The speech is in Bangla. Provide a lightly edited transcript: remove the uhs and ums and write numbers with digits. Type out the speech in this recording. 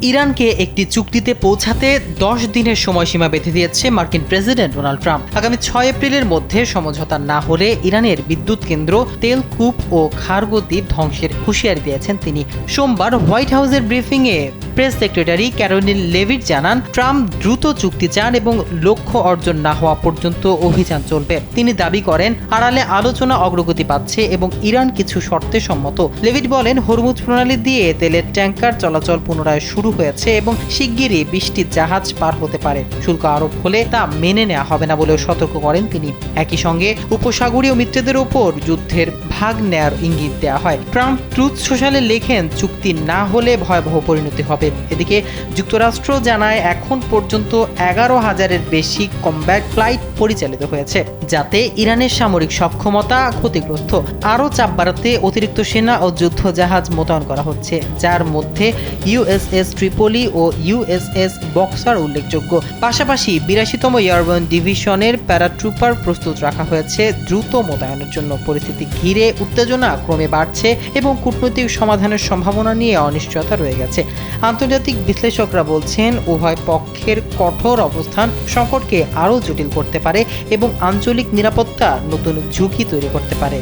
ইরানকে একটি চুক্তিতে পৌঁছাতে 10 দিনের সময়সীমা বেঁধে দিয়েছে মার্কিন প্রেসিডেন্ট ডোনাল্ড ট্রাম্প। আগামী 6 এপ্রিলের মধ্যে সমঝোতা না হলে ইরানের বিদ্যুৎ কেন্দ্র তেলকুপ ও খার্গো দ্বীপ ধ্বংসের হুঁশিয়ারি দিয়েছেন তিনি। সোমবার হোয়াইট হাউসের ব্রিফিংয়ে প্রেস সেক্রেটারি ক্যারোলিন লেভিট জানান, ট্রাম্প দ্রুত চুক্তি চান এবং লক্ষ্য অর্জন না হওয়া পর্যন্ত অভিযান চলবে। তিনি দাবি করেন, আড়ালে আলোচনা অগ্রগতি পাচ্ছে এবং ইরান কিছু শর্তে সম্মত। লেভিট বলেন, হরমুজ প্রণালী দিয়ে তেলের ট্যাঙ্কার চলাচল পুনরায় শুরু হয়েছে এবং শিগগিরই 20টি জাহাজ পার হতে পারে। শুল্ক আরোপ হলে তা মেনে নেওয়া হবে না বলেও সতর্ক করেন তিনি। একই সঙ্গে উপসাগরীয় মিত্রদের ওপর যুদ্ধের ভাগ নেয়ার ইঙ্গিত দেওয়া হয়। ট্রাম্প ট্রুথ সোশ্যালে লেখেন, চুক্তি না হলে ভয়াবহ পরিণতি হবে। এদিকে যুক্তরাষ্ট্র জানায়, এখন পর্যন্ত 11,000-এর বেশি কমব্যাট ফ্লাইট পরিচালিত হয়েছে, যাতে ইরানের সামরিক সক্ষমতা ক্ষতিগ্রস্ত। আরও চাপ বাড়াতে অতিরিক্ত সেনা ও যুদ্ধ জাহাজ মোতায়েন করা হচ্ছে, যার মধ্যে ইউএসএস ট্রিপলি ও ইউএসএস বক্সার উল্লেখযোগ্য। পাশাপাশি 82তম এয়ারবর্ন ডিভিশনের প্যারাট্রুপার প্রস্তুত রাখা হয়েছে দ্রুত মোতায়েনের জন্য। পরিস্থিতি ঘিরে উত্তেজনা ক্রমে বাড়ছে এবং কূটনৈতিক সমাধানের সম্ভাবনা নিয়ে অনিশ্চয়তা রয়ে গেছে। আন্তর্জাতিক বিশ্লেষকরা বলছেন, উভয় পক্ষের কঠোর অবস্থান সংকটকে আরও জটিল করতে পারে এবং আঞ্চলিক নিরাপত্তা নতুন ঝুঁকি তৈরি করতে পারে।